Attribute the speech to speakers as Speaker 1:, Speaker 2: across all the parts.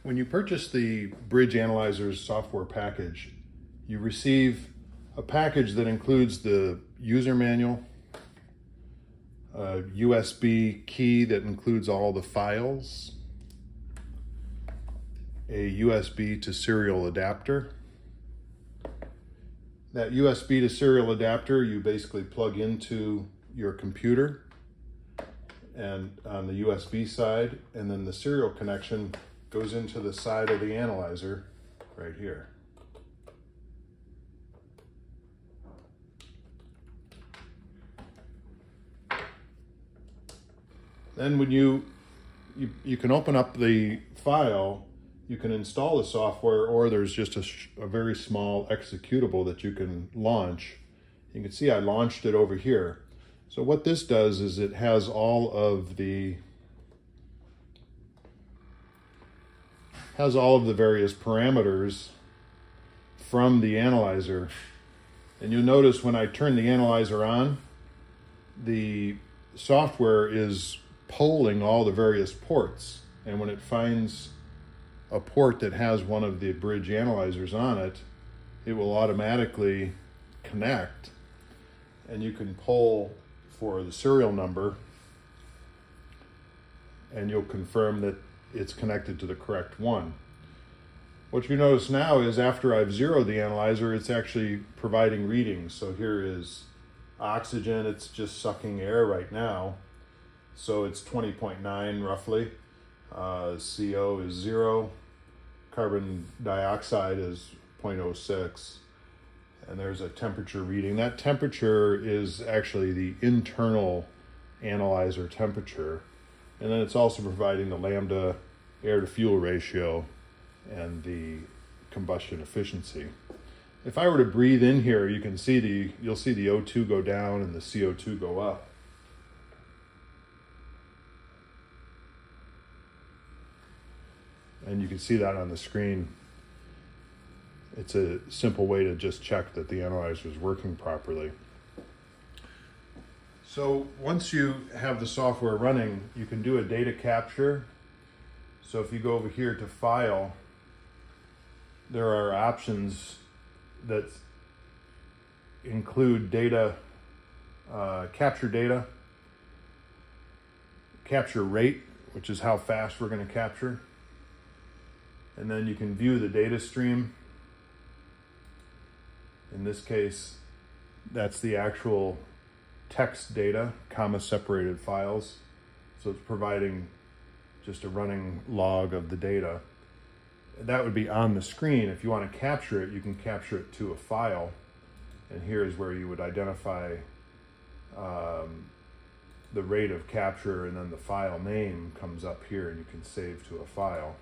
Speaker 1: When you purchase the Bridge Analyzers software package, you receive a package that includes the user manual, a USB key that includes all the files, a USB to serial adapter. That USB to serial adapter you basically plug into your computer and on the USB side, and then the serial connection goes into the side of the analyzer right here. Then when you can open up the file, you can install the software, or there's just a very small executable that you can launch. You can see I launched it over here. So what this does is it has all of the various parameters from the analyzer. And you'll notice when I turn the analyzer on, the software is polling all the various ports. And when it finds a port that has one of the Bridge analyzers on it, it will automatically connect, and you can poll for the serial number, and you'll confirm that it's connected to the correct one. What you notice now is after I've zeroed the analyzer, it's actually providing readings. So here is oxygen, it's just sucking air right now. So it's 20.9 roughly. CO is 0. Carbon dioxide is 0.06. And there's a temperature reading. That temperature is actually the internal analyzer temperature. And then it's also providing the lambda air to fuel ratio and the combustion efficiency. If I were to breathe in here, you can see you'll see the O2 go down and the CO2 go up. And you can see that on the screen. It's a simple way to just check that the analyzer is working properly. So once you have the software running, you can do a data capture. So if you go over here to File, there are options that include data, capture data, capture rate, which is how fast we're going to capture. And then you can view the data stream. In this case, that's the actual text data, comma-separated files. So it's providing just a running log of the data. That would be on the screen. If you want to capture it, you can capture it to a file. And here is where you would identify the rate of capture, and then the file name comes up here and you can save to a file.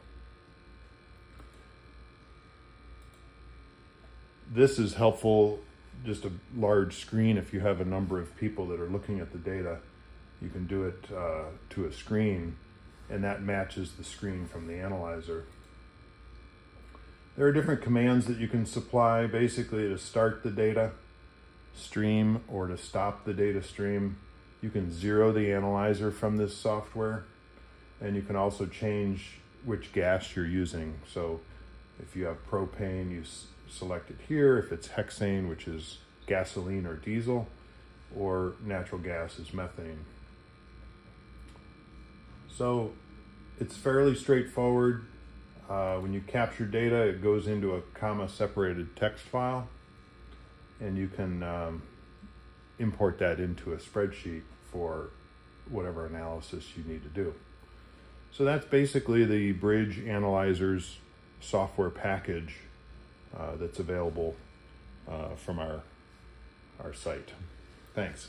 Speaker 1: This is helpful, just a large screen. If you have a number of people that are looking at the data, you can do it to a screen, and that matches the screen from the analyzer. There are different commands that you can supply, basically to start the data stream or to stop the data stream. You can zero the analyzer from this software, and you can also change which gas you're using. So if you have propane, you select it here. If it's hexane, which is gasoline or diesel, or natural gas is methane. So it's fairly straightforward. When you capture data, it goes into a comma-separated text file, and you can import that into a spreadsheet for whatever analysis you need to do. So that's basically the Bridge Analyzers software package that's available from our site. Thanks.